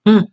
Mm.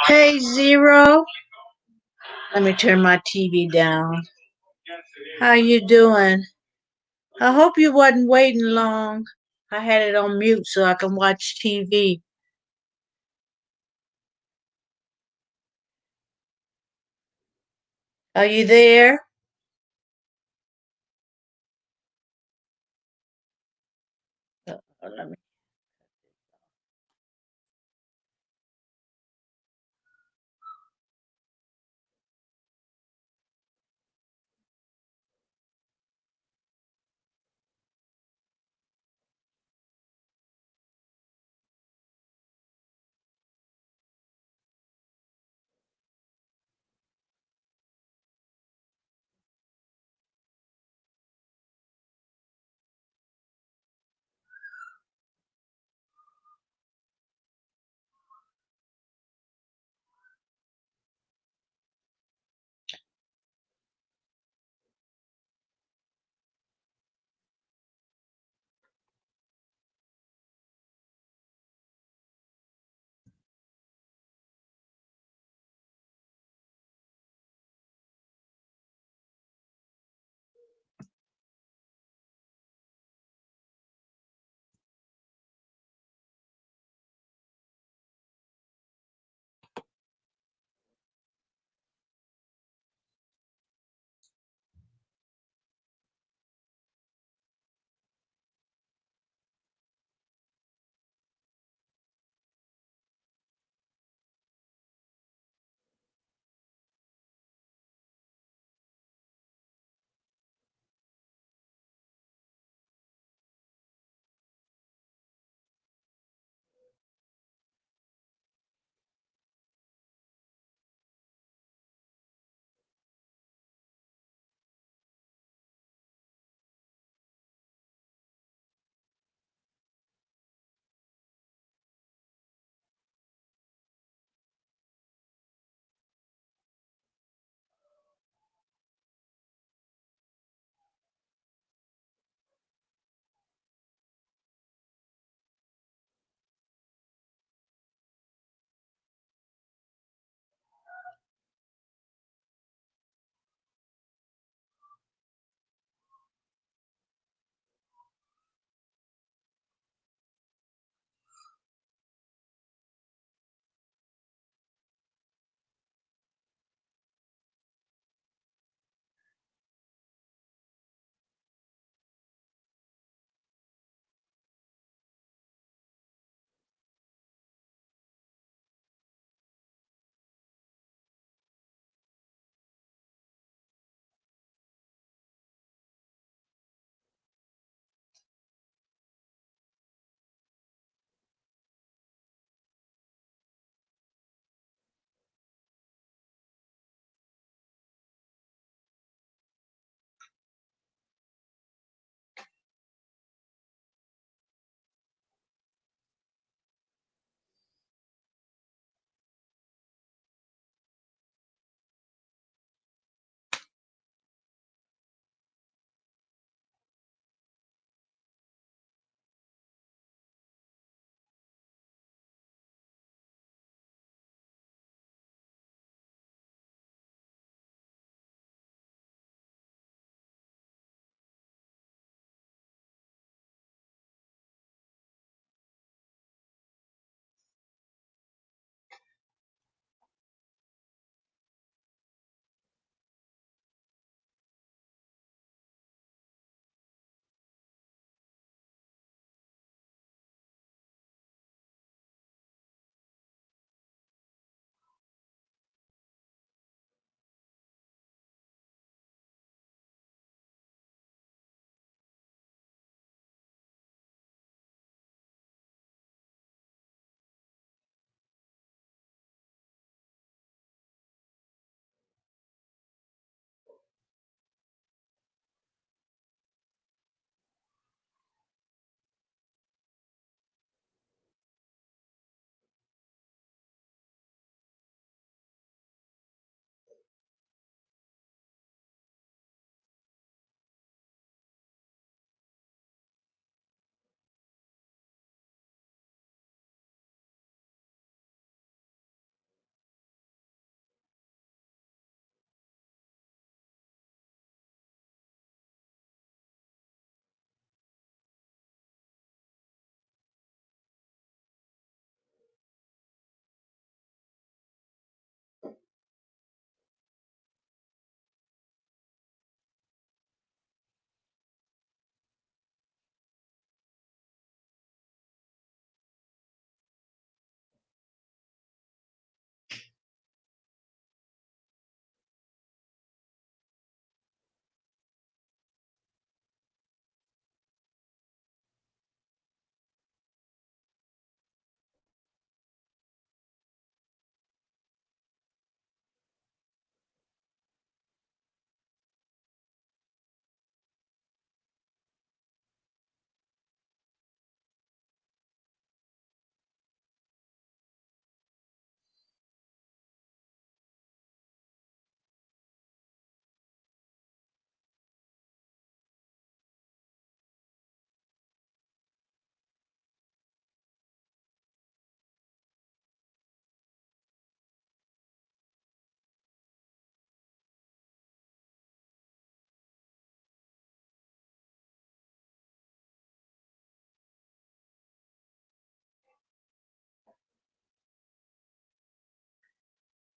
Hey, Zero. Let me turn my TV down. How you doing? I hope you wasn't waiting long. I had it on mute so I can watch TV. Are you there? Let me.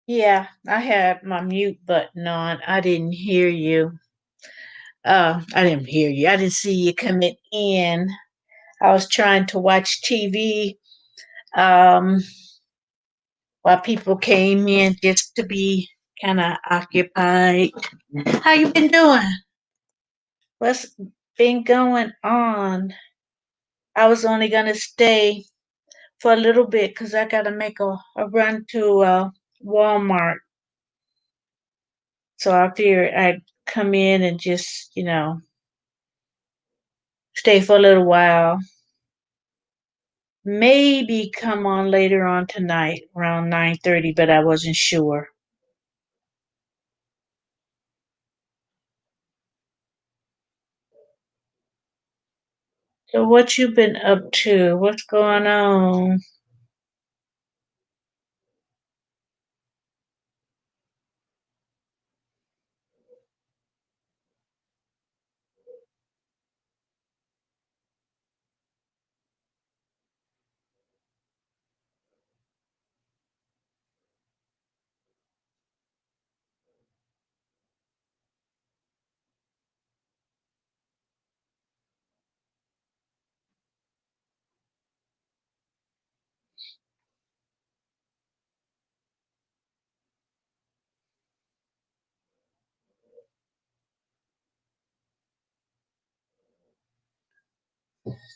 Yeah, I had my mute button on. I didn't hear you. I didn't hear you. I didn't see you coming in. I was trying to watch TV um, while people came in just to be kind of occupied. How you been doing? What's been going on? I was only gonna stay for a little bit because I gotta make a run to Walmart. So I figured I'd come in and just, stay for a little while. Maybe come on later on tonight around 9:30, but I wasn't sure. So what you been up to? What's going on?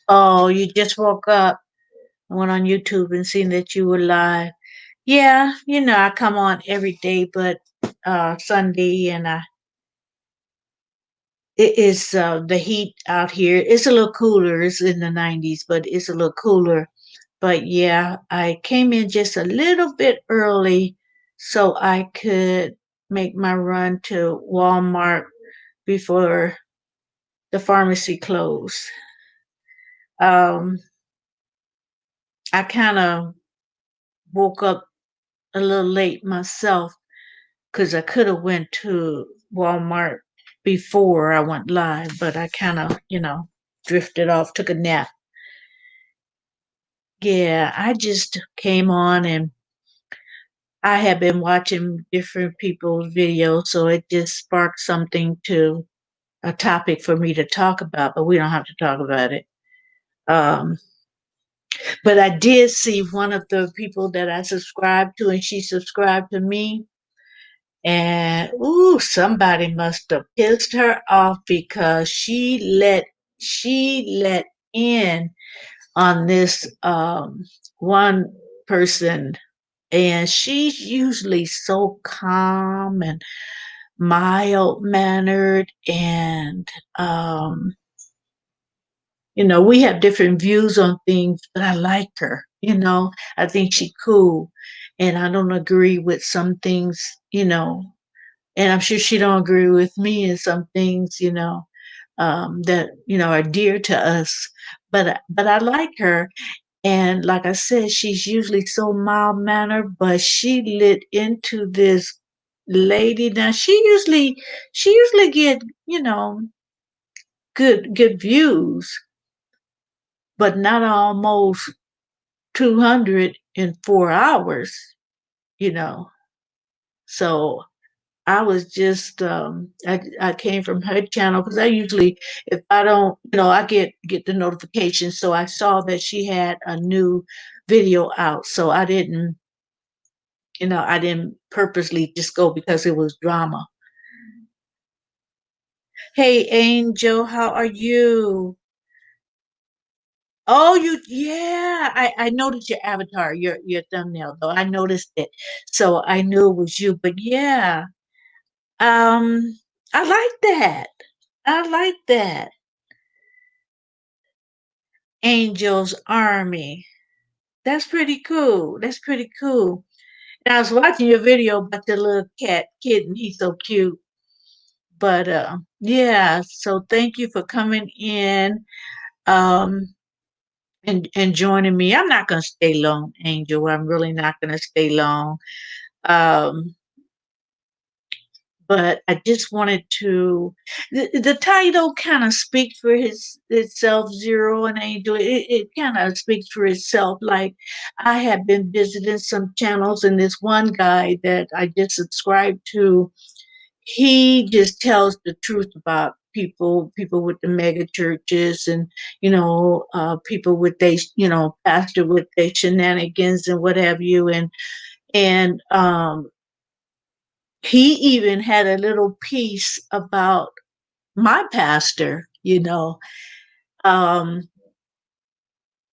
Oh, you just woke up. I went on YouTube and seen that you were live. Yeah, I come on every day, but Sunday, and it is the heat out here. It's a little cooler. It's in the 90s, but it's a little cooler. But yeah, I came in just a little bit early so I could make my run to Walmart before the pharmacy closed. Um, I kind of woke up a little late myself because I could have went to Walmart before I went live, but I kind of, drifted off, took a nap. Yeah, I just came on and I have been watching different people's videos, so it just sparked something to a topic for me to talk about, but we don't have to talk about it. Um, but I did see one of the people that I subscribed to, and she subscribed to me. And ooh, somebody must have pissed her off because she let in on this one person, and she's usually so calm and mild mannered, and we have different views on things, but I like her. I think she cool, and I don't agree with some things, and I'm sure she don't agree with me in some things, that are dear to us. But I like her, and like I said, she's usually so mild mannered, but she lit into this lady. Now she usually get good views, but not almost 200 in 4 hours. You know, so I was just I came from her channel because I usually, if I don't, I get the notification. So I saw that she had a new video out. So I didn't purposely just go because it was drama. Hey Angel, how are you? Oh, yeah. I noticed your avatar, your thumbnail though. I noticed it. So I knew it was you. But yeah. Um I like that. I like that. Angel's Army. That's pretty cool. That's pretty cool. And I was watching your video about the little cat kitten. He's so cute. But yeah, so thank you for coming in um and joining me. I'm not gonna stay long, Angel. I'm really not gonna stay long. Um but I just wanted to. The title kind of speaks for itself, Zero and Angel. It kind of speaks for itself. Like I have been visiting some channels, and this one guy that I just subscribed to, he just tells the truth about people with the mega churches, and people with they pastor with their shenanigans and what have you, and he even had a little piece about my pastor, um,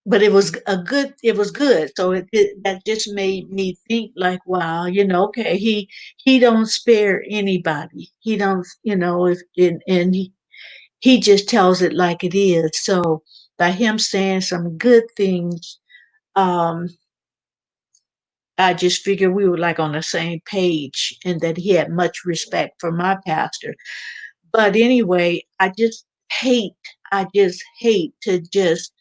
but it was good. So that just made me think like, wow, okay, he don't spare anybody. He don't, if and he just tells it like it is. So by him saying some good things, um, I just figured we were like on the same page and that he had much respect for my pastor. But anyway, I just hate to just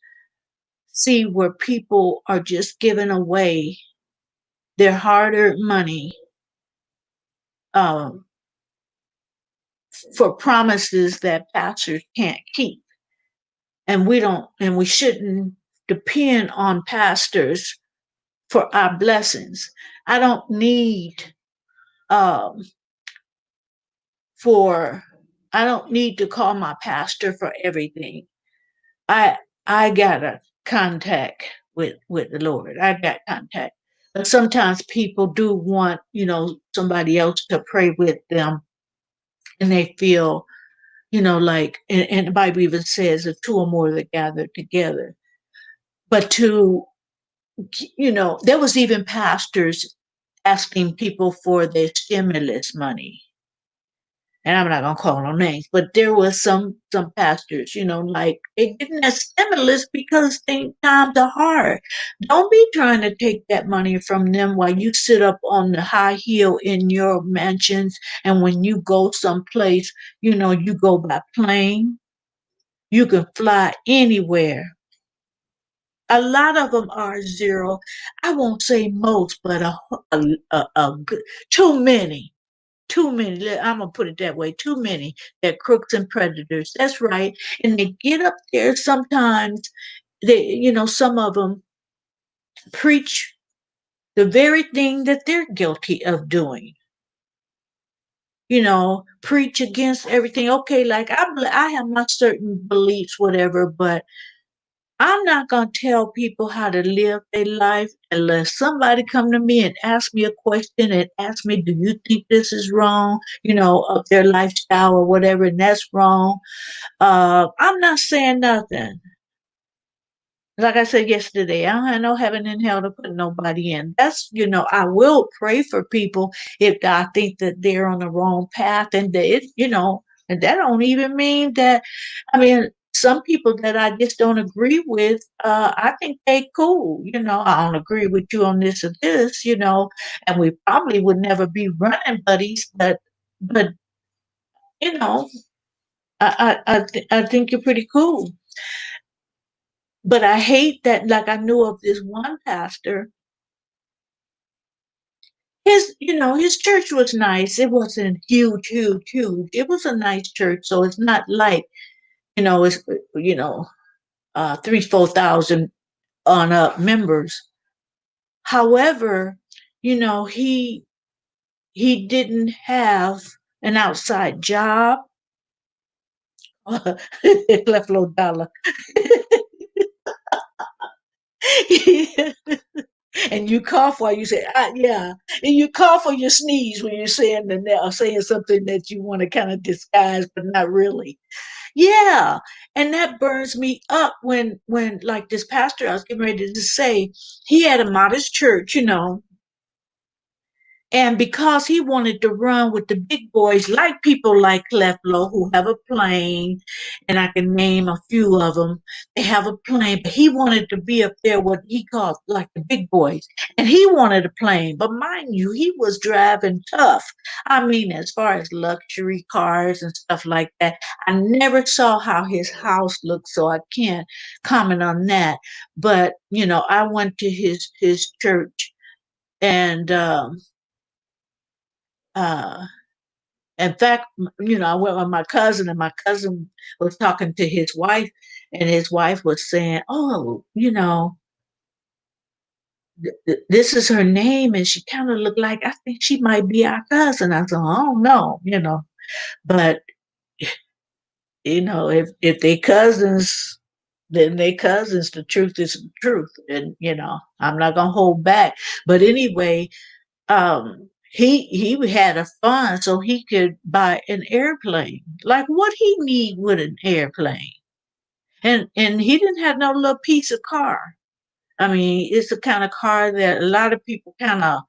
see where people are just giving away their hard earned money um, for promises that pastors can't keep. And we shouldn't depend on pastors for our blessings. I don't need um, for I don't need to call my pastor for everything. I I got a contact with the Lord. I got contact. But sometimes people do want, somebody else to pray with them, and they feel, like, and the Bible even says if two or more are gathered together. But there was even pastors asking people for their stimulus money, and I'm not gonna call no names, but there was some pastors, like they getting that stimulus because times are hard. Don't be trying to take that money from them while you sit up on the high hill in your mansions, and when you go someplace, you go by plane. You can fly anywhere. A lot of them are zero. I won't say most, but too many. Too many. I'm gonna put it that way. Too many. They're crooks and predators. That's right. And they get up there sometimes. Some of them preach the very thing that they're guilty of doing. Preach against everything. Okay, like I have my certain beliefs, whatever, but I'm not going to tell people how to live their life unless somebody come to me and ask me a question and ask me, do you think this is wrong? Of their lifestyle or whatever, and that's wrong. I'm not saying nothing. Like I said yesterday, I don't have no heaven and hell to put nobody in. I will pray for people if I think that they're on the wrong path, and and that don't even mean that. I mean, some people that I just don't agree with, I think they cool. I don't agree with you on this or this, and we probably would never be running buddies, but you know, I think you're pretty cool. But I hate that, like I knew of this one pastor. His church was nice. It wasn't huge, huge, huge. It was a nice church. So it's not like, it's, 4,000 on up members. However, he didn't have an outside job. Left low dollar. And you cough while you say, yeah, and you cough or you sneeze when you're saying something that you want to kind of disguise, but not really. Yeah, and that burns me up when like this pastor I was getting ready to say, he had a modest church, and because he wanted to run with the big boys, like people like Cleflo, who have a plane, and I can name a few of them, they have a plane, but he wanted to be up there, what he called like the big boys. And he wanted a plane. But mind you, he was driving tough. I mean, as far as luxury cars and stuff like that, I never saw how his house looked, so I can't comment on that. But, I went to his church, and uh In fact, I went with my cousin, and my cousin was talking to his wife, and his wife was saying, "Oh, this is her name, and she kind of looked like I think she might be our cousin." I said, "Oh no. But if they cousins, then they cousins. The truth is the truth, and I'm not gonna hold back." But anyway, he had a fund so he could buy an airplane. Like what he need with an airplane? And he didn't have no little piece of car. I mean, it's the kind of car that a lot of people kind of,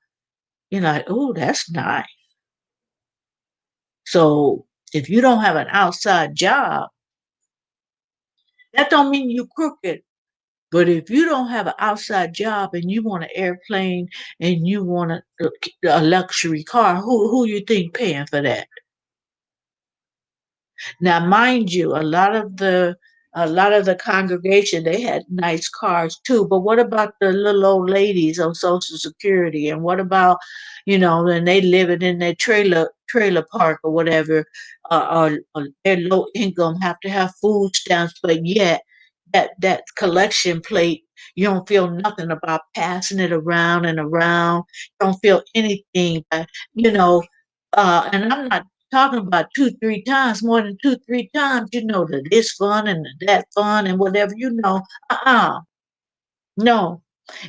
like, oh, that's nice. So if you don't have an outside job, that don't mean you crooked. But if you don't have an outside job and you want an airplane and you want a luxury car, who you think paying for that? Now, mind you, a lot of the congregation, they had nice cars too. But what about the little old ladies on Social Security? And what about, when they living in their trailer park or whatever, or their low income have to have food stamps, but yet that collection plate, you don't feel nothing about passing it around and around. You don't feel anything, you know. And I'm not talking about two, three times, more than two, three times, that this fun and that fun and whatever, no.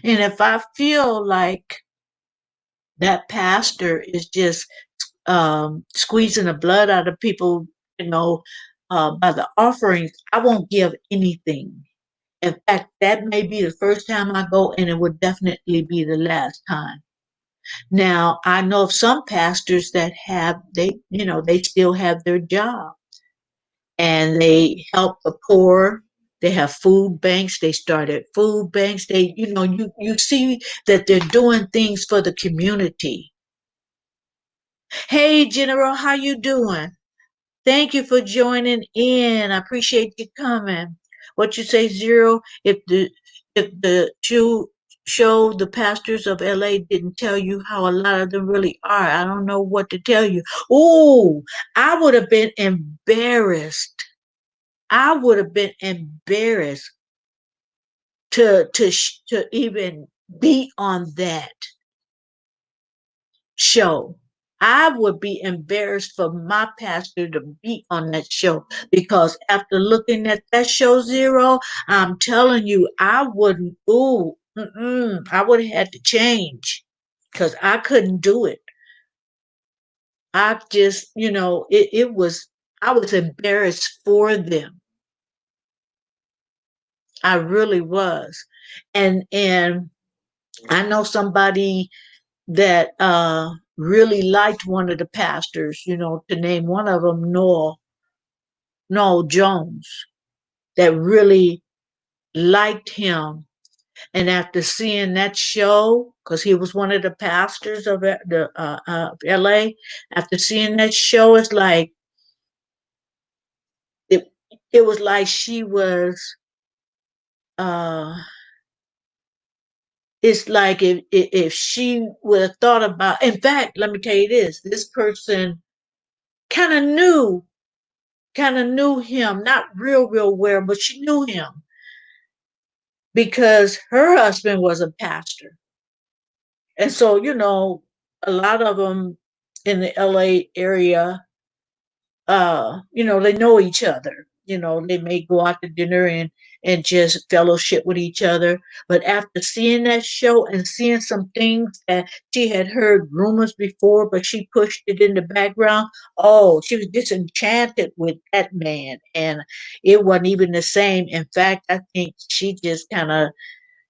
And if I feel like that pastor is just squeezing the blood out of people, by the offerings, I won't give anything. In fact, that may be the first time I go, and it would definitely be the last time. Now, I know of some pastors that they still have their job and they help the poor. They have food banks. They started food banks. You see that they're doing things for the community. Hey, General, how you doing? Thank you for joining in. I appreciate you coming. What you say, Zero? If the show the pastors of LA didn't tell you how a lot of them really are, I don't know what to tell you. Oh, I would have been embarrassed. I would have been embarrassed to even be on that show. I would be embarrassed for my pastor to be on that show because after looking at that show, Zero, I'm telling you, I wouldn't. Ooh, I would have had to change because I couldn't do it. I just, it was. I was embarrassed for them. I really was, and I know somebody that really liked one of the pastors, to name one of them, Noel Jones, that really liked him. And after seeing that show, because he was one of the pastors of LA, after seeing that show, it, it was like she was. Uh, it's like if she would have thought about. In fact, let me tell you this: this person kind of knew him, not real well, but she knew him because her husband was a pastor. And so, a lot of them in the LA area, they know each other. They may go out to dinner and just fellowship with each other. But after seeing that show and seeing some things that she had heard rumors before, but she pushed it in the background, oh, she was disenchanted with that man. And it wasn't even the same. In fact, I think she just kind of,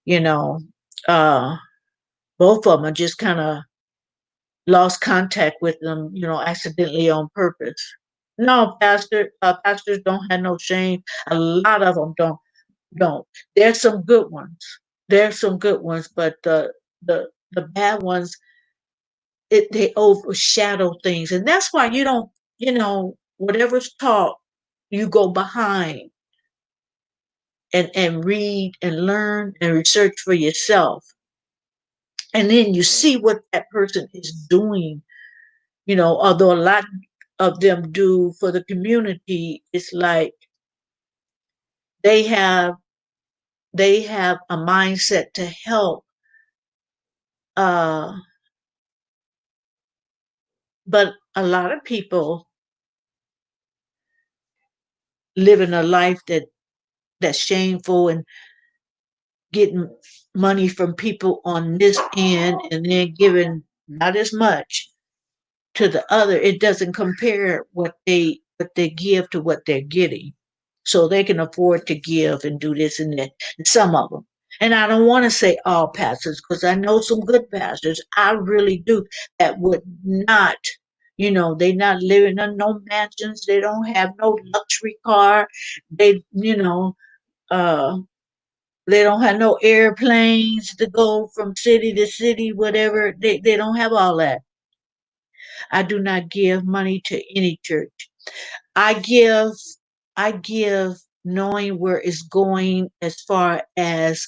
you know, uh, both of them are just kind of lost contact with them, accidentally on purpose. No, pastors don't have no shame. A lot of them don't. There's some good ones. There's some good ones, but the bad ones, they overshadow things, and that's why you don't, whatever's taught, you go behind and read and learn and research for yourself, and then you see what that person is doing. Although a lot of them do for the community is like they have they have a mindset to help, uh, but a lot of people living a life that's shameful and getting money from people on this end and then giving not as much to the other. It doesn't compare what they give to what they're getting. So they can afford to give and do this and that. Some of them. And I don't want to say all pastors because I know some good pastors. I really do that would not, they not living in no mansions. They don't have no luxury car. They, uh, they don't have no airplanes to go from city to city, whatever. They don't have all that. I do not give money to any church. I give I give knowing where it's going as far as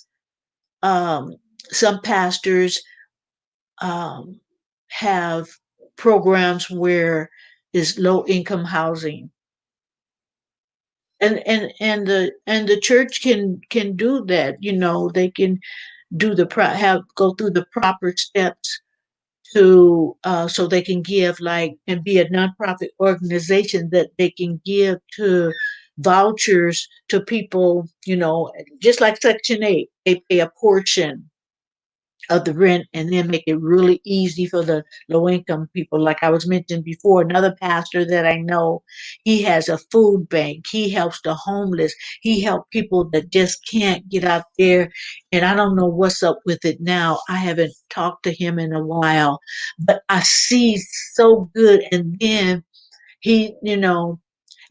um, some pastors um, have programs where is low income housing, and the church can do that. They can do have go through the proper steps to so they can give like and be a nonprofit organization that they can give to vouchers to people, just like Section 8. They pay a portion of the rent and then make it really easy for the low income people. Like I was mentioning before, another pastor that I know, he has a food bank. He helps the homeless. He helps people that just can't get out there. And I don't know what's up with it now. I haven't talked to him in a while, but I see so good. And then he,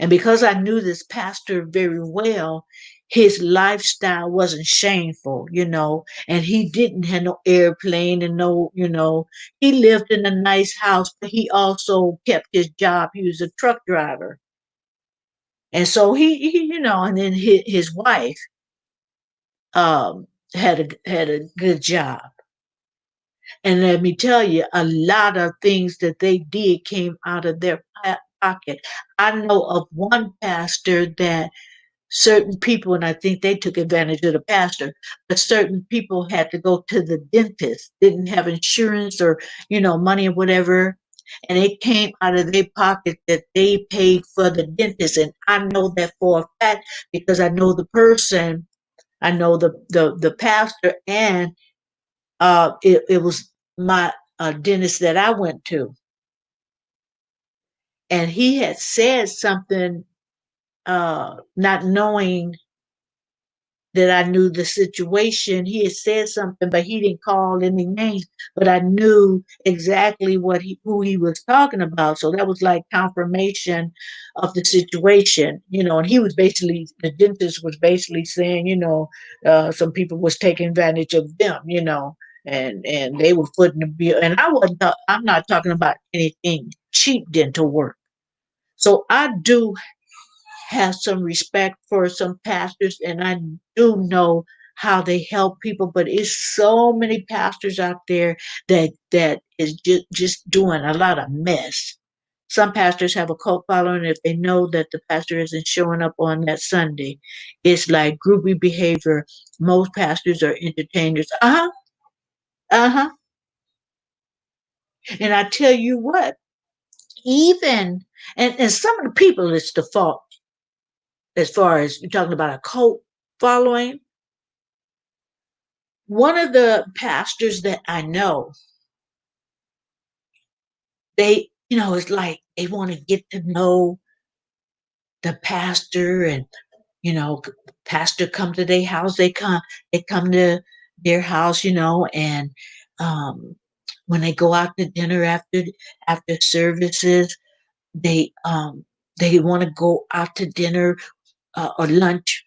and because I knew this pastor very well, his lifestyle wasn't shameful, and he didn't have no airplane and no, he lived in a nice house, but he also kept his job. He was a truck driver. And so and then his wife had a good job. And let me tell you, a lot of things that they did came out of their pocket. I know of one pastor that certain people, and I think they took advantage of the pastor, but certain people had to go to the dentist, didn't have insurance or, money or whatever. And it came out of their pocket that they paid for the dentist. And I know that for a fact because I know the person, I know the pastor, and it was my dentist that I went to. And he had said something, not knowing that I knew the situation. He had said something, but he didn't call any names. But I knew exactly who he was talking about. So that was like confirmation of the situation, And he was basically the dentist was basically saying, some people was taking advantage of them, and they were footing the bill. And I'm not talking about anything cheap dental work. So I do have some respect for some pastors, and I do know how they help people. But it's so many pastors out there that is just doing a lot of mess. Some pastors have a cult following. If they know that the pastor isn't showing up on that Sunday, it's like groupie behavior. Most pastors are entertainers. Uh huh. Uh huh. And I tell you what, even and some of the people, it's the fault as far as you're talking about a cult following. One of the pastors that I know, it's like they want to get to know the pastor, and pastor come to their house. They come to their house, and um, when they go out to dinner after services, they um they want to go out to dinner or lunch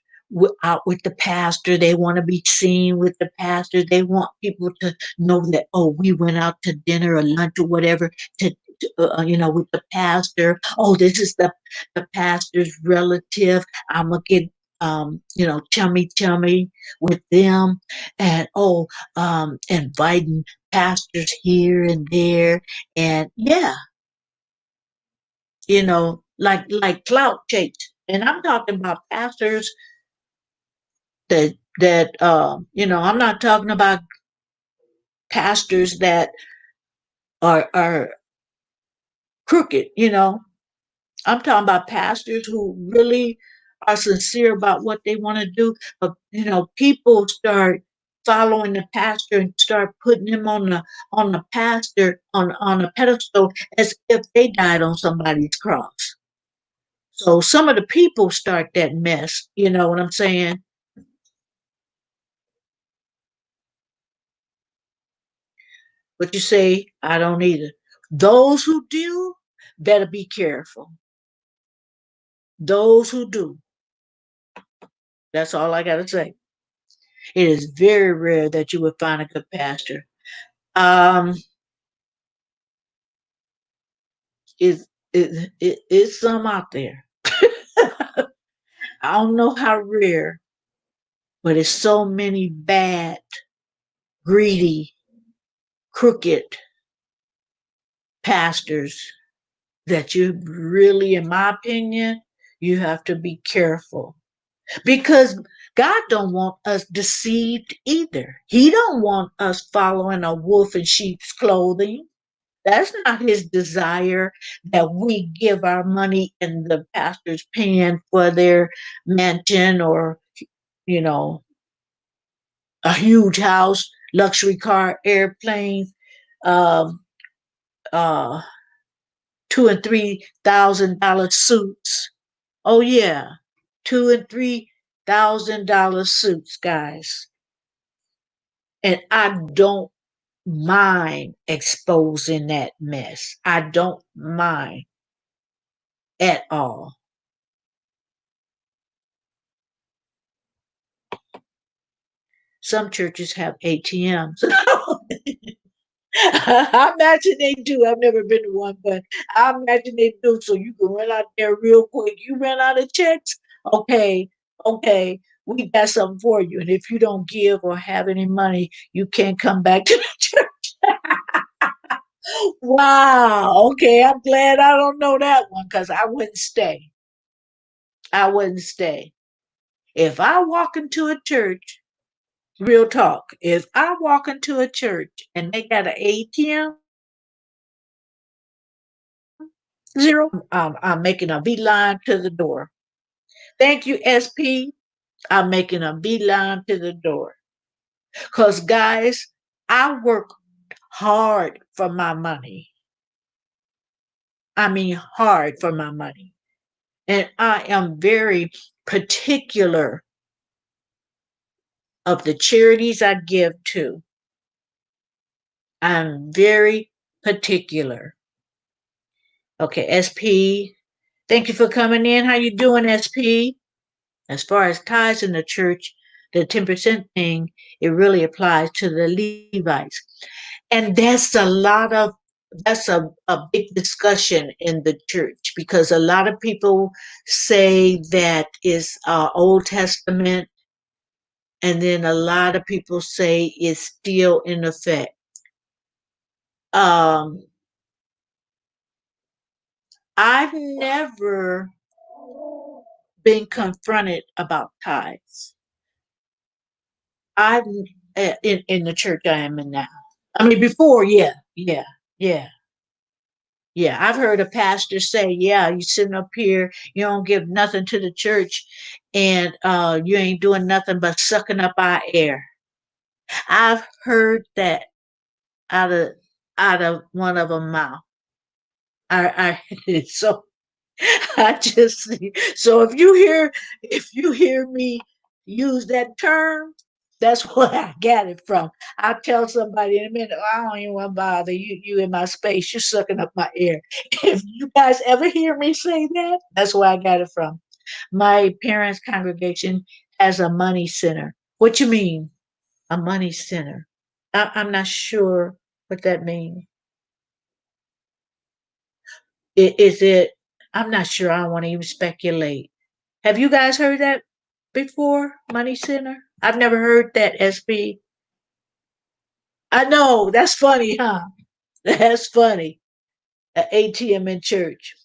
out with the pastor. They want to be seen with the pastor. They want people to know that, oh, we went out to dinner or lunch or whatever with the pastor. Oh, this is the pastor's relative. I'm gonna get chummy with them, and inviting pastors here and there, and yeah, like clout chase. And I'm talking about pastors that I'm not talking about pastors that are crooked. I'm talking about pastors who really are sincere about what they want to do. But people start following the pastor and start putting him on the pastor on a pedestal as if they died on somebody's cross. So some of the people start that mess. You know what I'm saying? But you say, I don't either. Those who do better be careful. Those who do. That's all I got to say. It is very rare that you would find a good pastor. Um, it's some out there. I don't know how rare, but it's so many bad, greedy, crooked pastors that you really, in my opinion, you have to be careful because God don't want us deceived either. He don't want us following a wolf in sheep's clothing. That's not his desire that we give our money in the pastor's paying for their mansion or, you know, a huge house, luxury car, airplanes, um, uh, $2,000 and $3,000 suits. Oh yeah, $2,000 and $3,000 suits, guys. And I don't mind exposing that mess. I don't mind at all. Some churches have ATMs. I imagine they do. I've never been to one, but I imagine they do. So you can run out there real quick. You ran out of checks? Okay, okay. We got something for you. And if you don't give or have any money, you can't come back to the church. Wow. Okay. I'm glad I don't know that one because I wouldn't stay. I wouldn't stay. If I walk into a church, real talk, if I walk into a church and they got an ATM, zero, I'm making a beeline to the door. Thank you, SP. I'm making a beeline to the door. Because, guys, I work hard for my money. I mean, hard for my money. And I am very particular of the charities I give to. I'm very particular. Okay, SP. Thank you for coming in. How you doing, SP? As far as tithes in the church, the 10% thing, it really applies to the Levites. And that's a big discussion in the church because a lot of people say that is Old Testament, and then a lot of people say it's still in effect. Um, I've never been confronted about tithes. I've in the church I am in now. I mean, before, yeah, yeah, yeah, yeah. I've heard a pastor say, "Yeah, you sitting up here, you don't give nothing to the church, and you ain't doing nothing but sucking up our air." I've heard that out of out of one of them mouth. So I just so if you hear me use that term, that's where I got it from. I'll tell somebody in a minute, "Oh, I don't even want to bother you. You in my space. You're sucking up my air." If you guys ever hear me say that, that's where I got it from. My parents' congregation has a money center. What you mean, a money center? I'm not sure what that means. Is it? I'm not sure. I don't want to even speculate. Have you guys heard that before? Money Center? I've never heard that, SB. I know. That's funny, huh? That's funny. An ATM in church.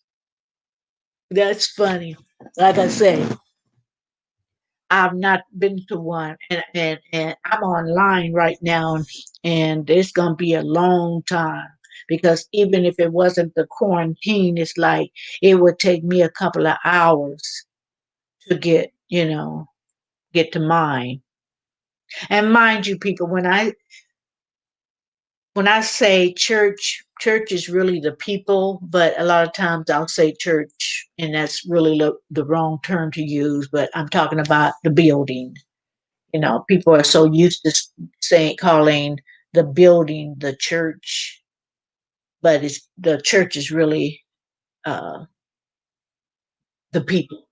That's funny. Like I say, I've not been to one, and I'm online right now, and it's gonna be a long time because even if it wasn't the quarantine, it's like it would take me a couple of hours to get, get to mine. And mind you, people, when I say church, church is really the people, but a lot of times I'll say church, and that's really the wrong term to use. But I'm talking about the building. People are so used to saying calling the building the church, but it's the church is really uh, the people.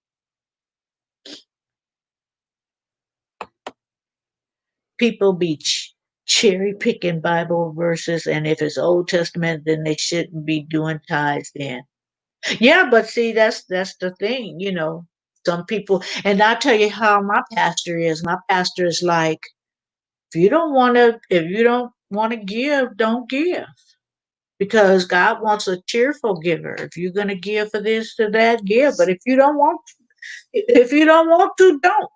People be cherry picking Bible verses, and if it's Old Testament, then they shouldn't be doing tithes. Then, yeah, but see, that's the thing. Some people, and I'll tell you how my pastor is. My pastor is like, if you don't want to give, don't give. Because God wants a cheerful giver. If you're going to give for this to that, give. But if you don't want to, don't.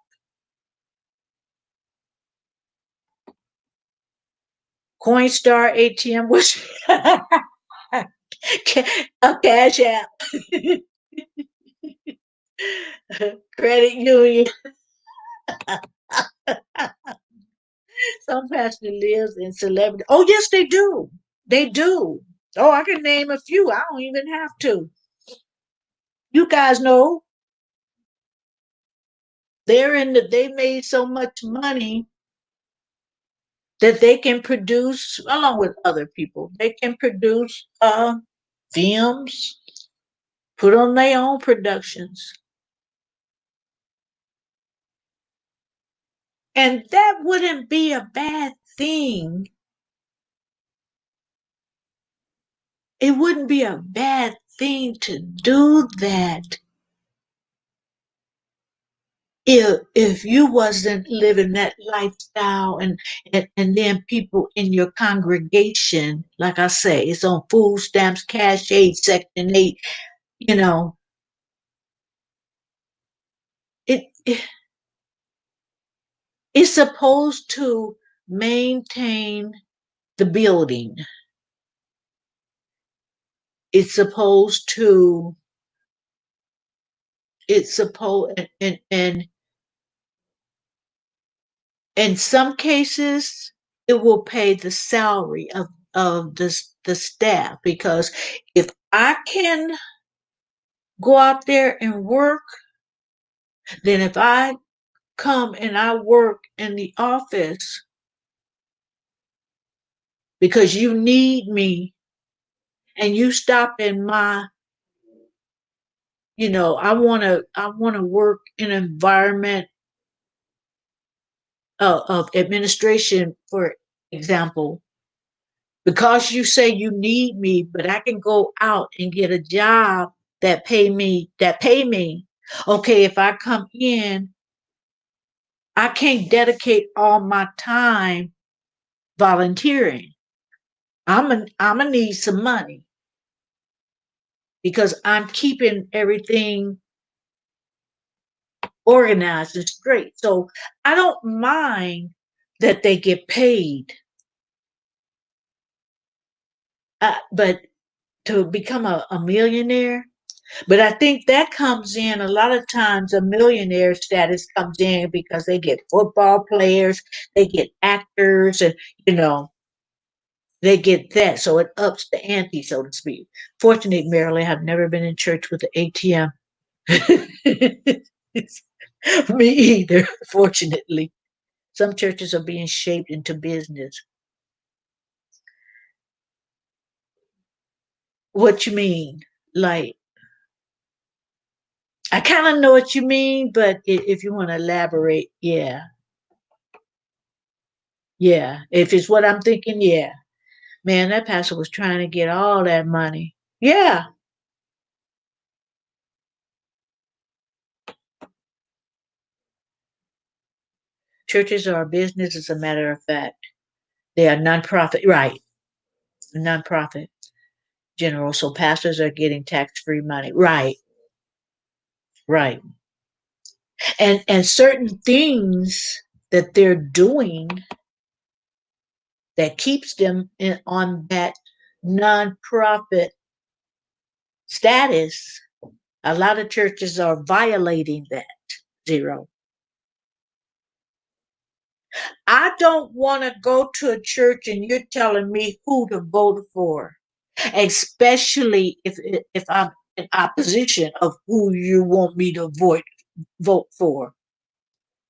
Coinstar ATM was a cash app, credit union. Some pastor lives in celebrity. Oh yes, they do. They do. Oh, I can name a few. I don't even have to. You guys know they made so much money that they can produce, along with other people, they can produce films, put on their own productions. And that wouldn't be a bad thing. It wouldn't be a bad thing to do that if you wasn't living that lifestyle, and then people in your congregation, like I say, it's on food stamps, cash aid, section 8, you know, it it's supposed to maintain the building. It's supposed to. It's supposed, and in some cases, it will pay the salary of the staff, because if I can go out there and work, then if I come and I work in the office because you need me, and you stop in my, I want to work in an environment of administration, for example, because you say you need me, but I can go out and get a job that pay me. Okay, if I come in, I can't dedicate all my time volunteering. I'm gonna need some money because I'm keeping everything organized and straight. So I don't mind that they get paid, but to become a millionaire. But I think that comes in a lot of times. A millionaire status comes in because they get football players, they get actors, and you know they get that. So it ups the ante, so to speak. Fortunately, Marilyn, I've never been in church with the ATM. Me either. Fortunately, some churches are being shaped into business. What you mean? Like, I kind of know what you mean, but if you want to elaborate, yeah, yeah. If it's what I'm thinking, yeah. Man, that pastor was trying to get all that money. Yeah, churches are a business, as a matter of fact. They are nonprofit, right? Nonprofit general. So pastors are getting tax free money, right? Right. And certain things that they're doing that keeps them on that nonprofit status, a lot of churches are violating that. Zero. I don't want to go to a church and you're telling me who to vote for, especially if I'm in opposition of who you want me to vote for.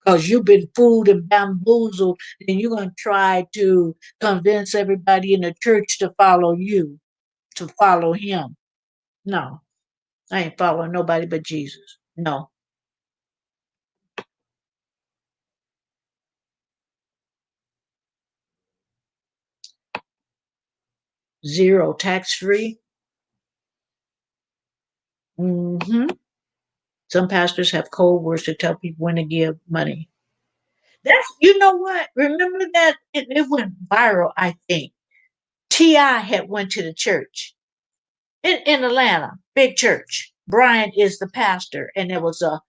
Because you've been fooled and bamboozled, and you're going to try to convince everybody in the church to follow you, to follow him. No, I ain't following nobody but Jesus. No. Zero. Tax free. Hmm. Some pastors have code words to tell people when to give money. That's, you know what? Remember that it went viral. I think Ti had went to the church in Atlanta, big church. Brian is the pastor, and there was a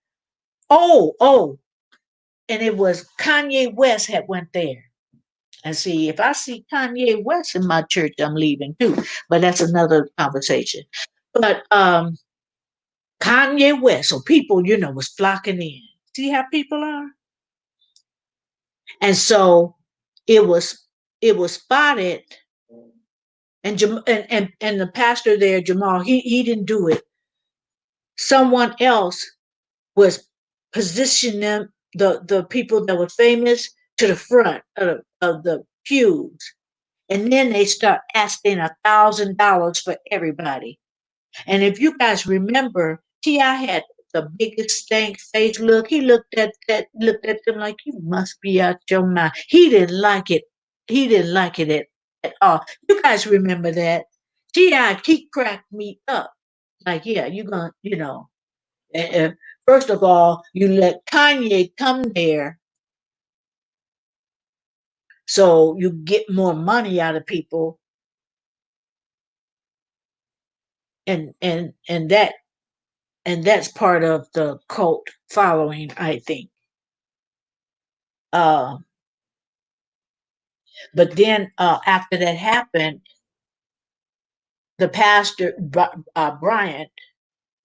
oh, and it was Kanye West had went there. And see, if I see Kanye West in my church, I'm leaving too. But that's another conversation. But Kanye West, so people, was flocking in. See how people are? And so it was it was spotted, and and the pastor there, Jamal, he didn't do it. Someone else was positioning them, the people that were famous, to the front of the pews. And then they start asking $1,000 for everybody. And if you guys remember, Ti had the biggest stank face look. He looked at them like, you must be out your mind. He didn't like it. He didn't like it at all. You guys remember that? Ti, he cracked me up. Like, yeah, you're gonna, uh, first of all, you let Kanye come there so you get more money out of people, and that's part of the cult following, I think. Uh, but then after that happened, the pastor Bryant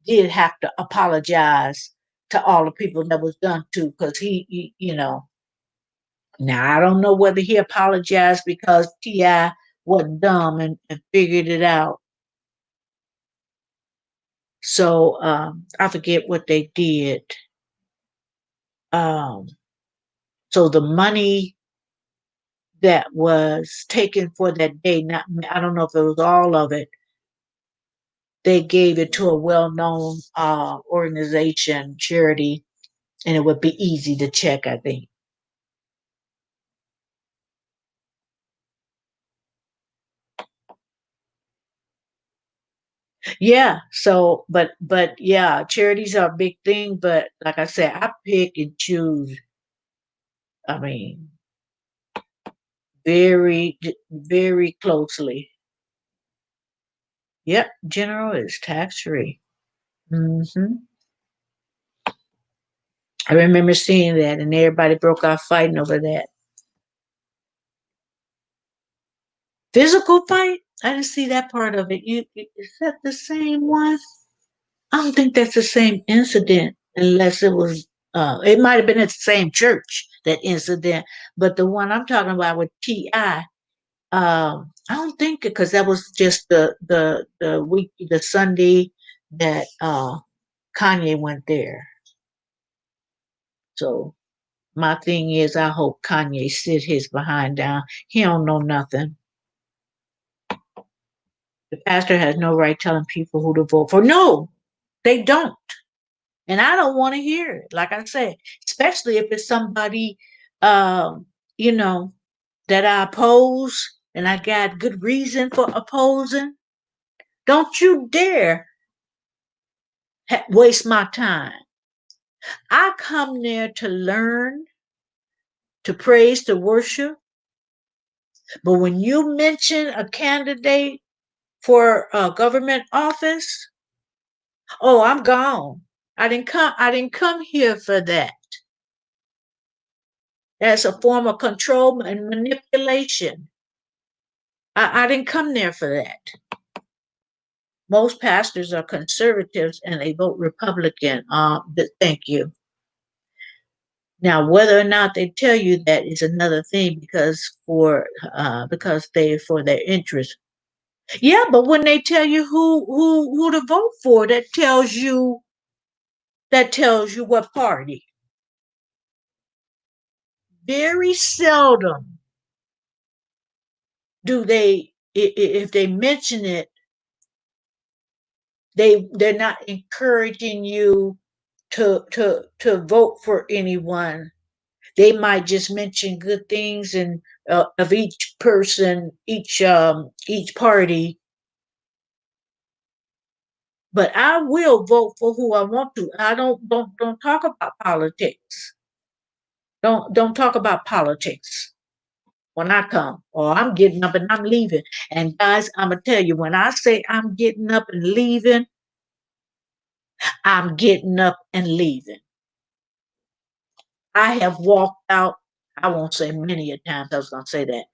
did have to apologize to all the people that was done to, because he. Now I don't know whether he apologized because Ti was dumb and figured it out. So I forget what they did. Um, so the money that was taken for that day, not, I don't know if it was all of it, they gave it to a well-known organization, charity, and it would be easy to check, I think. Yeah. So, but yeah, charities are a big thing. But like I said, I pick and choose. I mean, very, very closely. Yep. General is tax free. I remember seeing that, and everybody broke out fighting over that. Physical fight? I didn't see that part of it. Is that the same one? I don't think that's the same incident, unless it was. It might have been at the same church, that incident, but the one I'm talking about with Ti, I don't think it, because that was just the week, the Sunday that Kanye went there. So my thing is, I hope Kanye sit his behind down. He don't know nothing. The pastor has no right telling people who to vote for. No, they don't. And I don't want to hear it. Like I said, especially if it's somebody, um, you know, that I oppose and I got good reason for opposing. Don't you dare waste my time. I come there to learn, to praise, to worship. But when you mention a candidate for a government office, oh, I'm gone. I didn't come here for that. That's a form of control and manipulation. I didn't come there for that. Most pastors are conservatives and they vote Republican. Thank you. Now, whether or not they tell you that is another thing because they for their interest. Yeah, but when they tell you who to vote for, that tells you what party. Very seldom do they if they mention it, they're not encouraging you to vote for anyone. They might just mention good things and of each person, each party. But I will vote for who I want to. I don't talk about politics. Don't talk about politics when I come, or I'm getting up and I'm leaving. And guys, I'm gonna tell you, when I say I'm getting up and leaving, I'm getting up and leaving. I have walked out. I won't say many a times. I was gonna say that.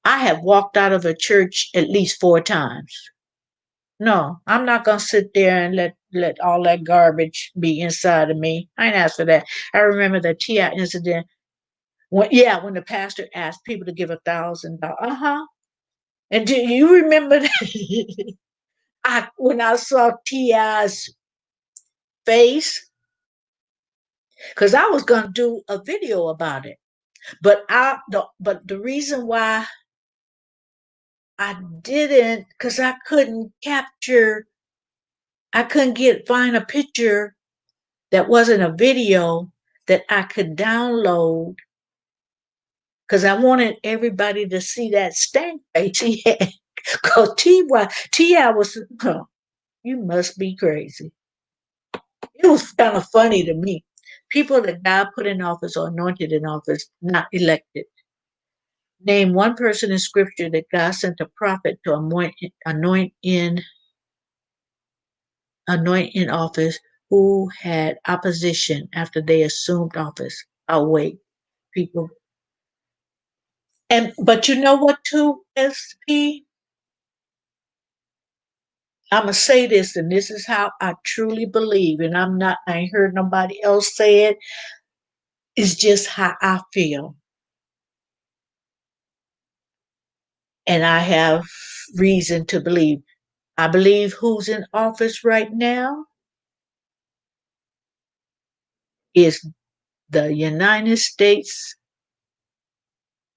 I have walked out of a church at least 4 times. No, I'm not gonna sit there and let all that garbage be inside of me. I ain't asked for that. I remember the Ti incident when the pastor asked people to give $1,000. And do you remember that? When I saw Ti's face, because I was gonna do a video about it, but the reason why I didn't, because I couldn't find a picture that wasn't a video that I could download because I wanted everybody to see that stank face he had. Because T.I. was, oh, you must be crazy. It was kind of funny to me. People that God put in office or anointed in office, not elected. Name one person in scripture that God sent a prophet to anoint in office who had opposition after they assumed office. I'll wait, people. But you know what too, SP? I'ma say this, and this is how I truly believe, and I ain't heard nobody else say it. It's just how I feel. And I have reason to believe. I believe who's in office right now is the United States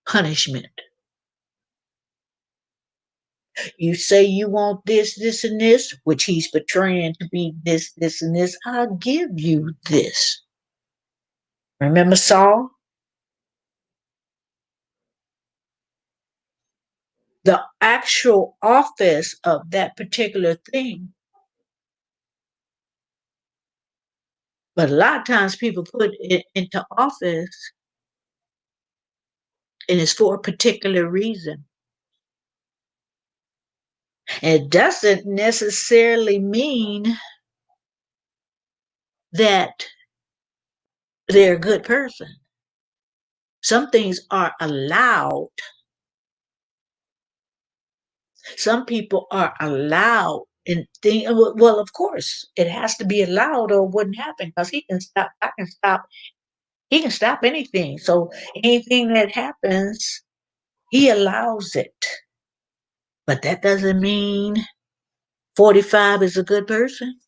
punishment. You say you want this, this, and this, which he's portraying to be this, this, and this. I'll give you this. Remember Saul? The actual office of that particular thing. But a lot of times people put it into office and it's for a particular reason. And it doesn't necessarily mean that they're a good person. Some things are allowed. Some people are allowed and think, well, of course, it has to be allowed or it wouldn't happen because he can stop anything. So anything that happens, he allows it. But that doesn't mean 45 is a good person.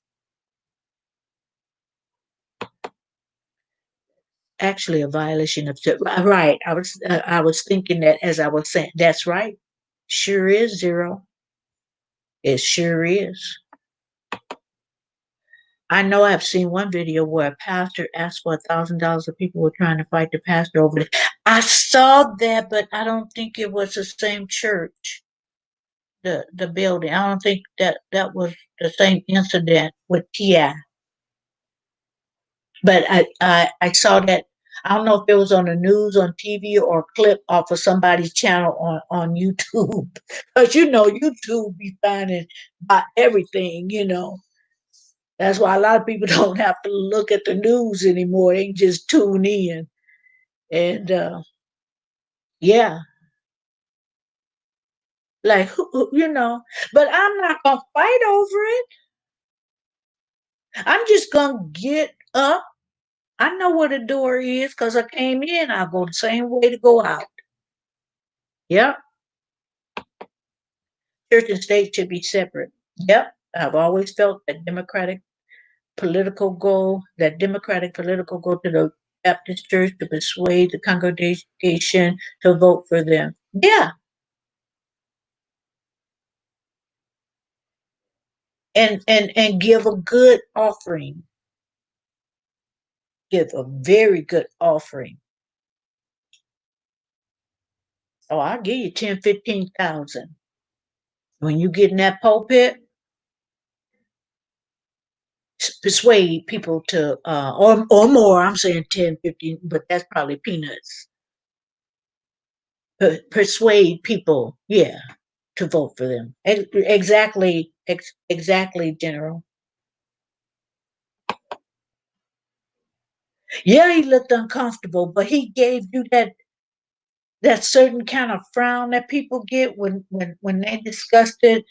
Actually, a violation of right. I was thinking that as I was saying. That's right. Sure is zero. It sure is. I know I've seen one video where a pastor asked for $1,000 of people were trying to fight the pastor over it. I saw that, but I don't think it was the same church. The building. I don't think that was the same incident with Ti. But I saw that. I don't know if it was on the news, on TV, or a clip off of somebody's channel on YouTube. Because YouTube be finding about everything. That's why a lot of people don't have to look at the news anymore. They can just tune in. And yeah, like, but I'm not going to fight over it. I'm just going to get up. I know where the door is because I came in. I'll go the same way to go out. Yep. Church and state should be separate. Yep. I've always felt that Democratic political goal to the Baptist church to persuade the congregation to vote for them. Yeah. And give a good offering. Give a very good offering. Oh, I'll give you 10, 15,000. When you get in that pulpit, persuade people to or more. I'm saying 10, 15, but that's probably peanuts. Persuade people, yeah, to vote for them. Exactly, exactly, General. Yeah, he looked uncomfortable, but he gave you that certain kind of frown that people get when they discussed it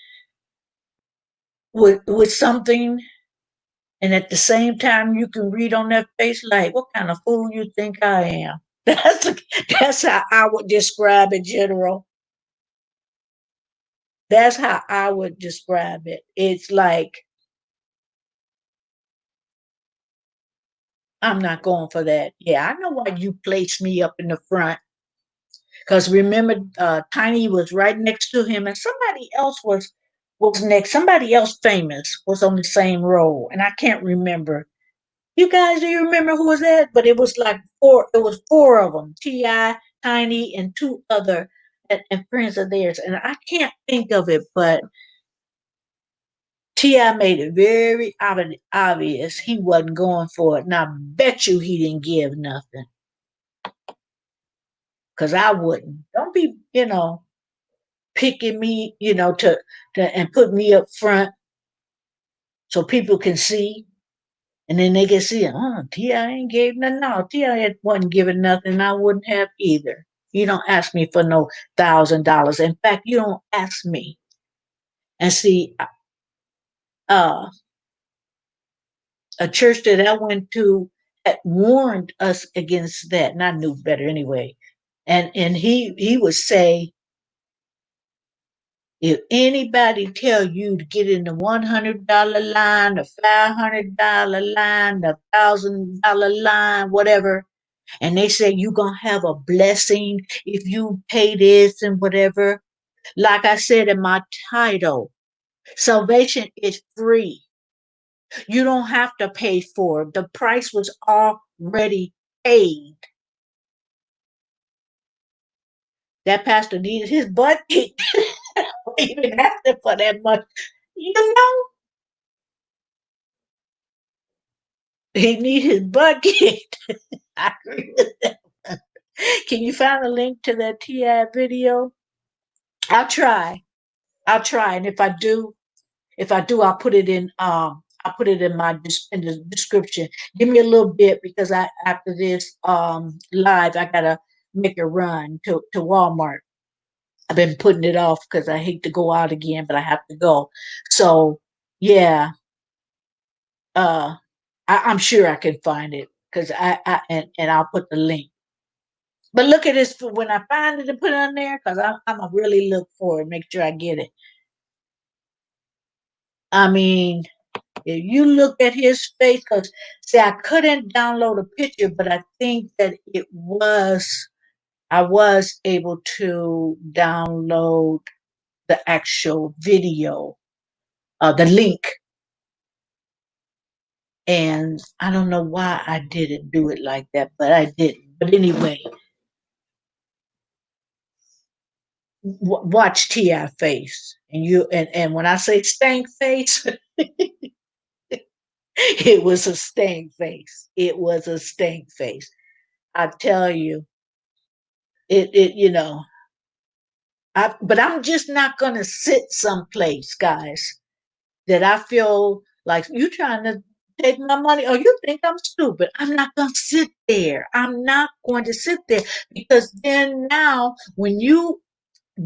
with something, and at the same time you can read on their face like, "What kind of fool you think I am?" That's that's how I would describe it, General. That's how I would describe it. It's like, I'm not going for that. Yeah, I know why you placed me up in the front. Because remember, Tiny was right next to him, and somebody else was next. Somebody else famous was on the same row, and I can't remember. You guys, do you remember who was that? But it was like four. It was four of them: Ti, Tiny, and two other and friends of theirs. And I can't think of it, but Ti made it very obvious he wasn't going for it. And I bet you he didn't give nothing, because I wouldn't. Don't be, picking me, to and put me up front so people can see, and then they can see, oh, Ti ain't gave nothing. No, Ti wasn't giving nothing. I wouldn't have either. You don't ask me for no $1,000. In fact, you don't ask me. And see, uh, a church that I went to had warned us against that, and I knew better anyway. And he would say, if anybody tell you to get in the $100 line, the $500 line, the $1,000 line, whatever, and they say you're gonna have a blessing if you pay this and whatever. Like I said in my title, salvation is free. You don't have to pay for it. The price was already paid. That pastor needed his butt kicked. Even after for that much, you know, he need his butt kicked. I agree with that. Can you find a link to that Ti video? I'll try. I'll try, and if I do, I'll put it in the description. Give me a little bit because I after this live, I gotta make a run to Walmart. I've been putting it off because I hate to go out again, but I have to go. So yeah, uh, I'm sure I can find it because and I'll put the link. But look at this when I find it and put it on there because I'm gonna really look for it, make sure I get it. I mean, if you look at his face, because see, I couldn't download a picture, but I think that I was able to download the actual video, the link, and I don't know why I didn't do it like that, but I didn't. But anyway, watch Ti face, and when I say stank face, it was a stank face. It was a stank face. I tell you, it but I'm just not gonna sit someplace, guys, that I feel Like you trying to take my money. Oh, you think I'm stupid? I'm not going to sit there. I'm not going to sit there because then now when you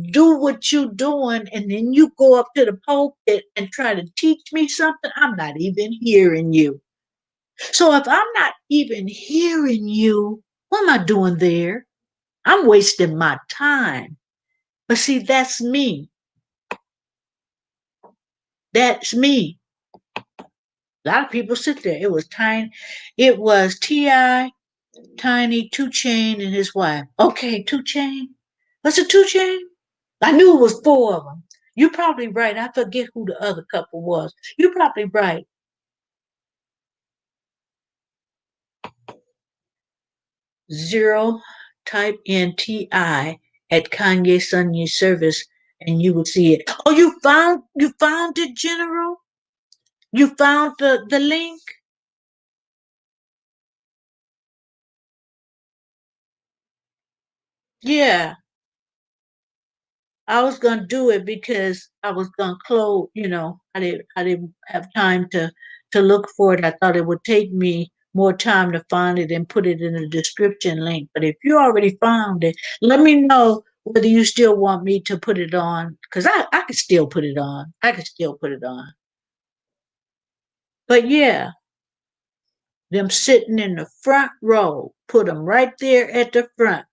do what you're doing and then you go up to the pulpit and try to teach me something, I'm not even hearing you. So if I'm not even hearing you, what am I doing there? I'm wasting my time. But see, that's me. That's me. A lot of people sit there. It was Tiny. It was T.I., Tiny, Two Chain, and his wife. Okay, Two Chain. Was it Two Chain? I knew it was four of them. You're probably right. I forget who the other couple was. You're probably right. Zero, type in T.I. at Kanye Sunday service and you will see it. Oh, you found it, General? You found the link? Yeah. I was gonna do it because I was gonna close. I didn't have time to look for it. I thought it would take me more time to find it and put it in the description link. But if you already found it, let me know whether you still want me to put it on because I could still put it on. I could still put it on. But yeah, them sitting in the front row, put them right there at the front.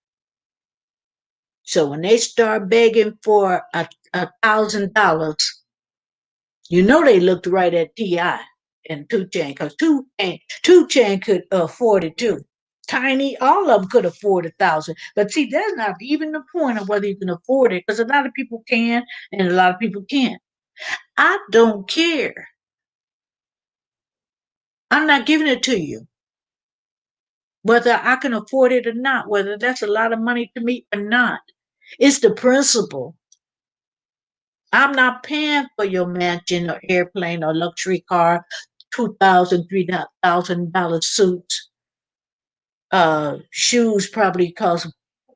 So when they start begging for $1,000, you know they looked right at T.I. and Two Chain because Two Chain could afford it too. Tiny, all of them could afford 1,000. But see, that's not even the point of whether you can afford it because a lot of people can and a lot of people can't. I don't care. I'm not giving it to you, whether I can afford it or not, whether that's a lot of money to me or not. It's the principle. I'm not paying for your mansion or airplane or luxury car, $2,000, $3,000 suits. Shoes probably cost,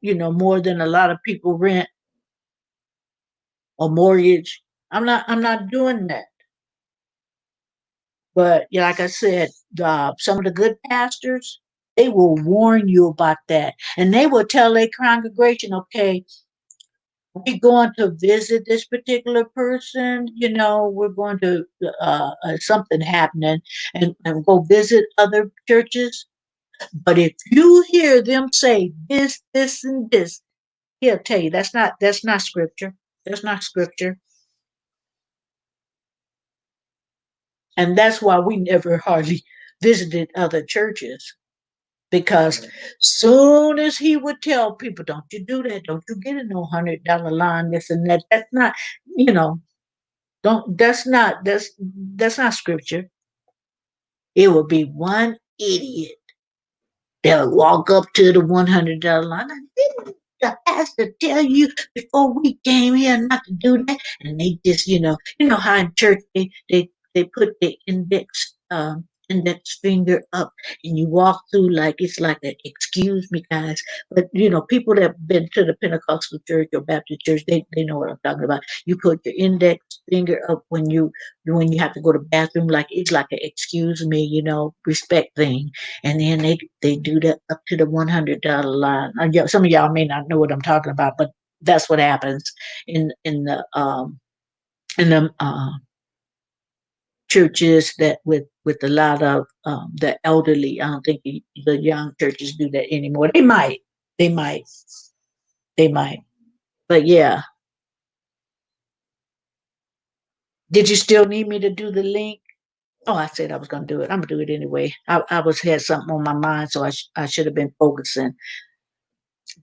more than a lot of people rent or mortgage. I'm not doing that. But yeah, like I said, some of the good pastors, they will warn you about that. And they will tell their congregation, okay, we're going to visit this particular person, we're going to something happening and go visit other churches. But if you hear them say this, and this, he'll tell you that's not scripture. That's not scripture. And that's why we never hardly visited other churches. Because soon as he would tell people, don't you do that, don't you get in no $100 line, this and that. That's not, you know, don't that's not scripture. It would be one idiot that would walk up to the $100 line. Didn't the pastor tell you before we came here not to do that? And they just, how in church they put the index finger up and you walk through like it's like a excuse me guys, but people that have been to the Pentecostal church or Baptist church, they know what I'm talking about. You put your index finger up when you have to go to the bathroom, like it's like a excuse me, respect thing. And then they do that up to the $100 line. Yeah, some of y'all may not know what I'm talking about, but that's what happens in the churches that with a lot of the elderly. I don't think the young churches do that anymore. They might, they might. But yeah, did you still need me to do the link? Oh, I said I was gonna do it. I'm gonna do it anyway. I was had something on my mind, so I should have been focusing.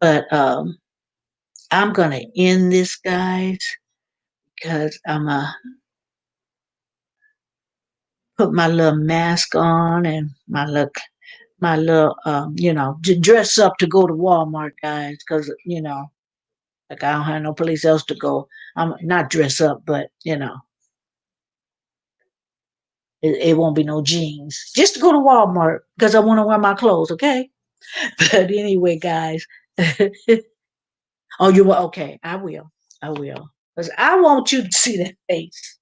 But I'm gonna end this, guys, because I'm gonna put my little mask on and my little dress up to go to Walmart, guys, because like I don't have no place else to go. I'm not dress up, but it won't be no jeans. Just to go to Walmart because I want to wear my clothes, okay? But anyway, guys. Oh, you will? Okay, I will. I will. Because I want you to see that face.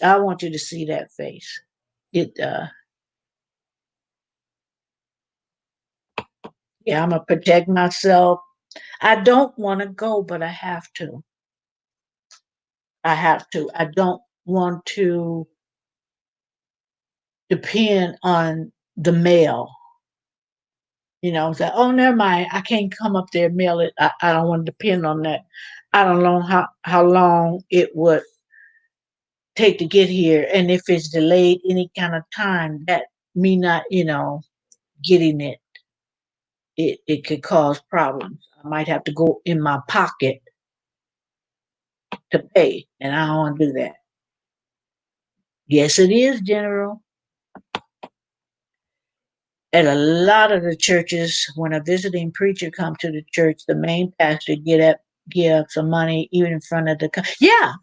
I want you to see that face. It Yeah, I'm gonna protect myself. I don't want to go, but I have to. I have to. I don't want to depend on the mail. Say, oh, never mind. I can't come up there and mail it. I don't want to depend on that. I don't know how long it would take to get here. And if it's delayed any kind of time, that me not, getting it could cause problems. I might have to go in my pocket to pay, and I don't want to do that. Yes, it is, General. At a lot of the churches, when a visiting preacher comes to the church, the main pastor give some money even in front of yeah.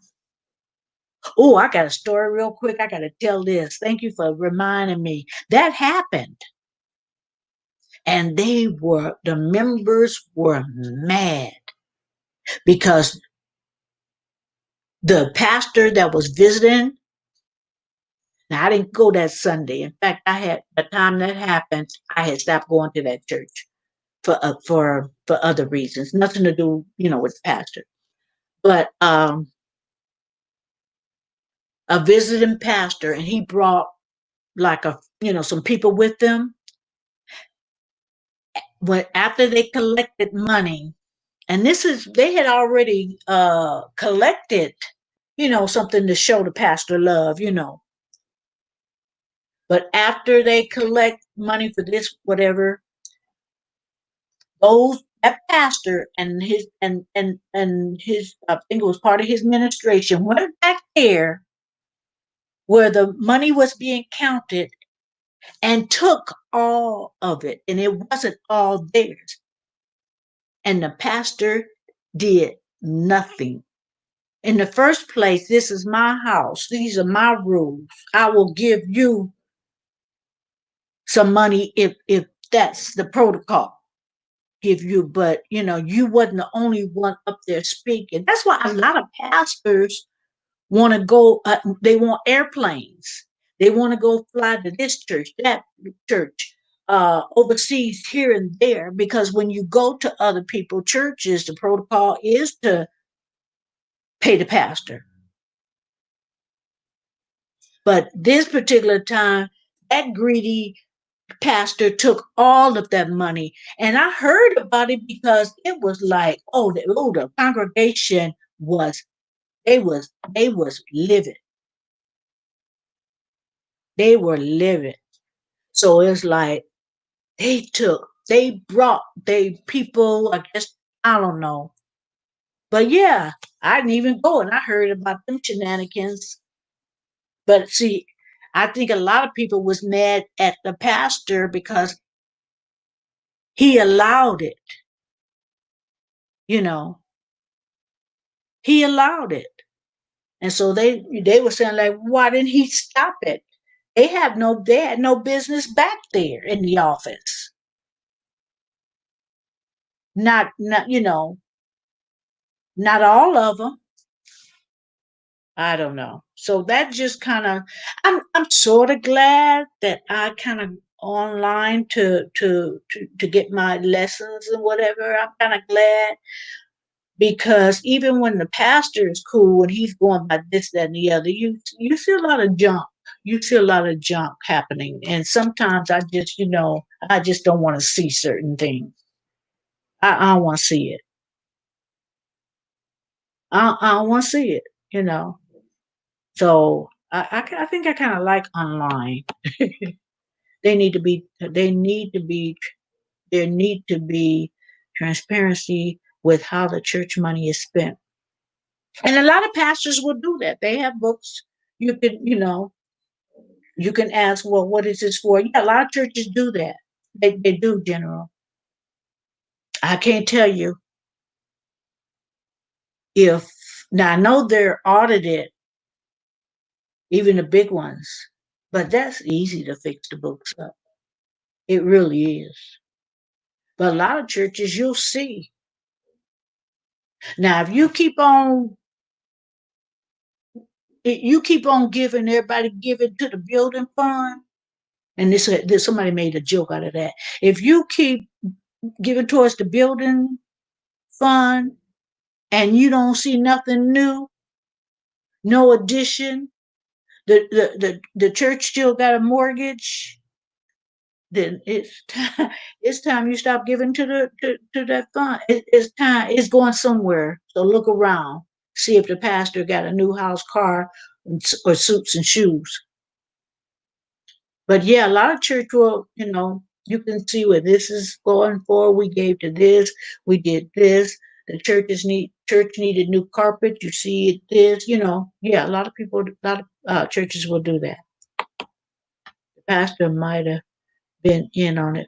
Oh, I got a story real quick. I got to tell this. Thank you for reminding me. That happened, and the members were mad because the pastor that was visiting. Now I didn't go that Sunday. In fact, I had the time that happened. I had stopped going to that church for other reasons, nothing to do, with the pastor. But a visiting pastor, and he brought like some people with them. When after they collected money, and they had already collected, something to show the pastor love. But after they collect money for this, whatever, those that pastor and his I think it was part of his administration went back there where the money was being counted and took all of it, and it wasn't all theirs. And the pastor did nothing. In the first place, this is my house. These are my rules. I will give you some money if that's the protocol. Give you, but you wasn't the only one up there speaking. That's why a lot of pastors want to go. They want airplanes. They want to go fly to this church, that church, overseas, here and there. Because when you go to other people's churches, the protocol is to pay the pastor. But this particular time, that greedy pastor took all of that money, and I heard about it because it was like, the congregation was they was livid. They were livid. So it's like they brought they people, I guess, I don't know. But yeah, I didn't even go, and I heard about them shenanigans. But see, I think a lot of people was mad at the pastor because he allowed it, you know. He allowed it. And so they were saying, like, why didn't he stop it? They had no business back there in the office. Not not all of them. I don't know. So that just kind of, I'm sort of glad that I kind of online to get my lessons and whatever. I'm kind of glad because even when the pastor is cool and he's going by this, that, and the other, you see a lot of junk. You see a lot of junk happening, and sometimes I just don't want to see certain things. I don't want to see it. I don't want to see it. You know. So I think I kind of like online. They need to be. They need to be. There need to be transparency with how the church money is spent. And a lot of pastors will do that. They have books. You can ask, well, what is this for? Yeah, a lot of churches do that. They do, General. I can't tell you if, now I know they're audited, even the big ones, but that's easy to fix the books up. It really is. But a lot of churches you'll see. Now, if you keep on you keep on giving, everybody giving to the building fund, and this somebody made a joke out of that. If you keep giving towards the building fund and you don't see nothing new, no addition, the church still got a mortgage, then it's time you stop giving to that fund. It's time. It's going somewhere. So look around, see if the pastor got a new house, car, or suits and shoes. But yeah, a lot of church will, you can see where this is going for. We gave to this, we did this. The church needed new carpet. You see it this, yeah. A lot of people, a lot of churches will do that. The pastor might have been in on it.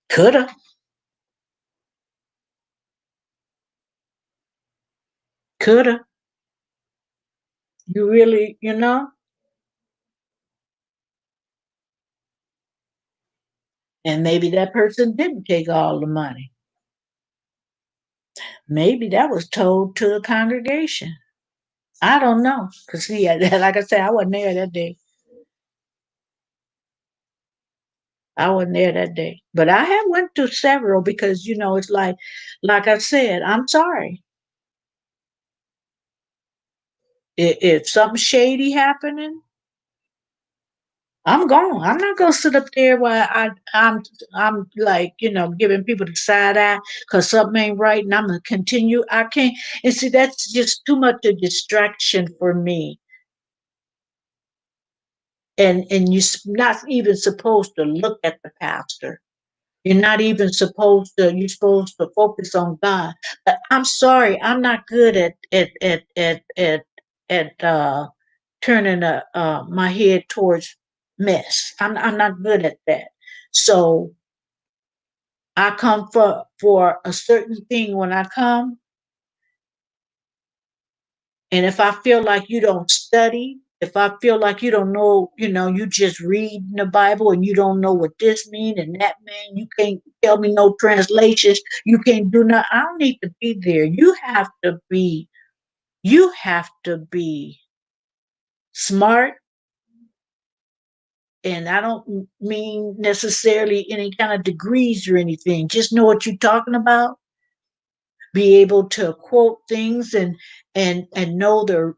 Coulda, coulda. You really, and maybe that person didn't take all the money. Maybe that was told to the congregation. I don't know. Because, see, like I said, I wasn't there that day. I wasn't there that day. But I have went to several because, it's like I said, I'm sorry. If something shady happening, I'm gone. I'm not gonna sit up there while I'm like, giving people the side eye because something ain't right, and I'm gonna continue. I can't. And see, that's just too much a distraction for me. And you're not even supposed to look at the pastor. You're not even supposed to. You're supposed to focus on God. But I'm sorry, I'm not good at turning my head towards mess. I'm not good at that. So I come for a certain thing when I come, and if I feel like you don't study, if I feel like you don't know, you just read the Bible and you don't know what this mean and that mean, you can't tell me no translations, you can't do nothing. I don't need to be there. You have to be smart, and I don't mean necessarily any kind of degrees or anything. Just know what you're talking about. Be able to quote things and know the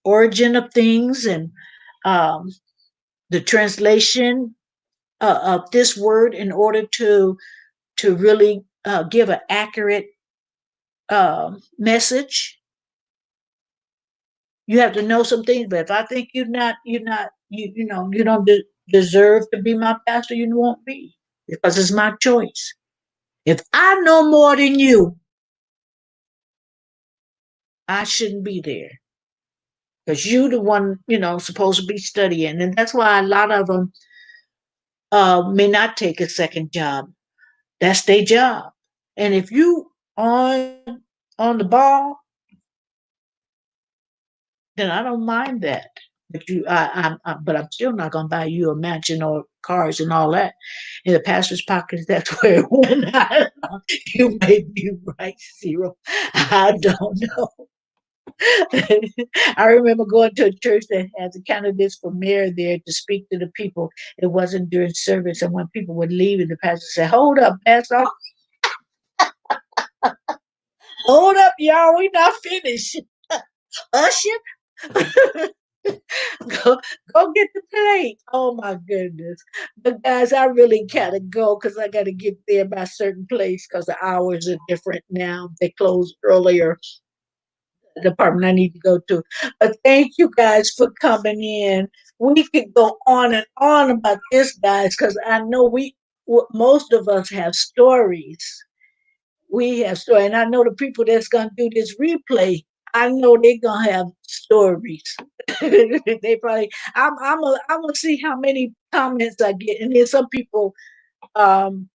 origin of things and um, the translation of this word in order to really give an accurate message. You have to know some things. But if I think you don't deserve to be my pastor, you won't be because it's my choice. If I know more than you, I shouldn't be there because you the one supposed to be studying, and that's why a lot of them may not take a second job. That's their job. And if you on the ball, then I don't mind that. But but I'm still not gonna buy you a mansion or cars and all that. In the pastor's pockets, that's where it went. You may be right, Zero. I don't know. I remember going to a church that had the candidates for mayor there to speak to the people. It wasn't during service, and when people were leaving, the pastor said, "Hold up, Pastor, hold up, y'all, we not finished. Usher, go, go get the plate." Oh my goodness. But guys, I really gotta go because I gotta get there by a certain place because the hours are different now. They close earlier, the department I need to go to. But thank you guys for coming in. We could go on and on about this, guys, because I know most of us have stories. We have stories, and I know the people that's gonna do this replay. I know they're gonna have stories. They probably. I'm gonna see how many comments I get, and then some people um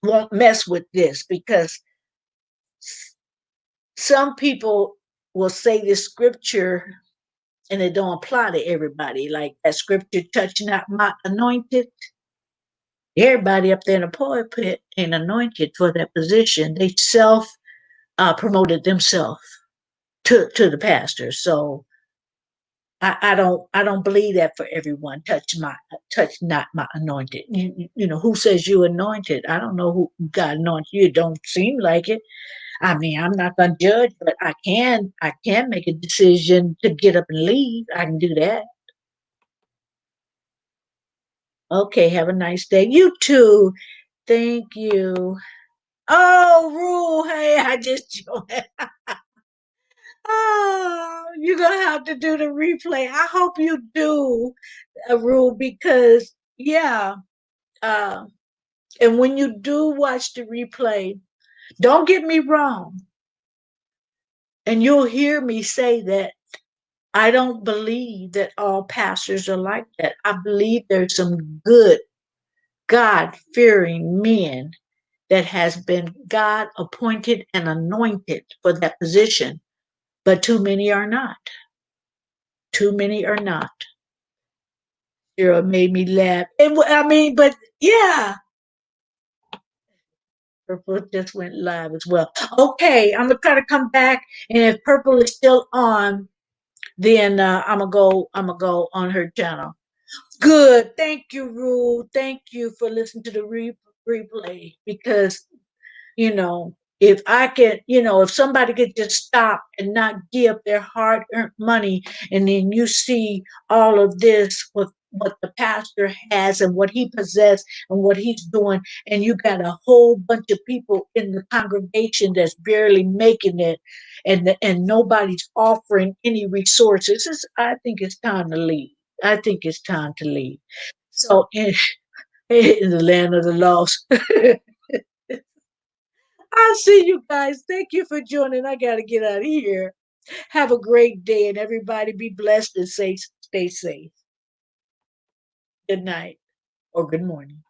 won't mess with this because some people will say this scripture and it don't apply to everybody. Like that scripture, "Touch not my anointed." Everybody up there in the pulpit ain't anointed for that position. They self promoted themselves to the pastor. So I don't believe that for everyone. Touch not my anointed. You know who says you anointed? I don't know who God anointed you. It don't seem like it. I mean, I'm not gonna judge, but I can make a decision to get up and leave. I can do that. Okay, have a nice day. You too. Thank you. Oh, Rule, hey, I just joined. Oh, you're gonna have to do the replay. I hope you do, Rule, because yeah. Uh, and when you do watch the replay, don't get me wrong, and you'll hear me say that I don't believe that all pastors are like that. I believe there's some good, God fearing men that has been God appointed and anointed for that position, but too many are not. Too many are not. It made me laugh. I mean, but yeah, Purple just went live as well. Okay, I'm gonna try to come back, and if Purple is still on, then I'm gonna go on her channel. Good. Thank you, Rule. Thank you for listening to the replay because if I can, if somebody could just stop and not give their hard earned money, and then you see all of this with what the pastor has and what he possessed and what he's doing, and you got a whole bunch of people in the congregation that's barely making it, and nobody's offering any resources. I think it's time to leave. I think it's time to leave. So in the land of the lost. I'll see you guys. Thank you for joining. I got to get out of here. Have a great day, and everybody be blessed and stay safe. Good night or good morning.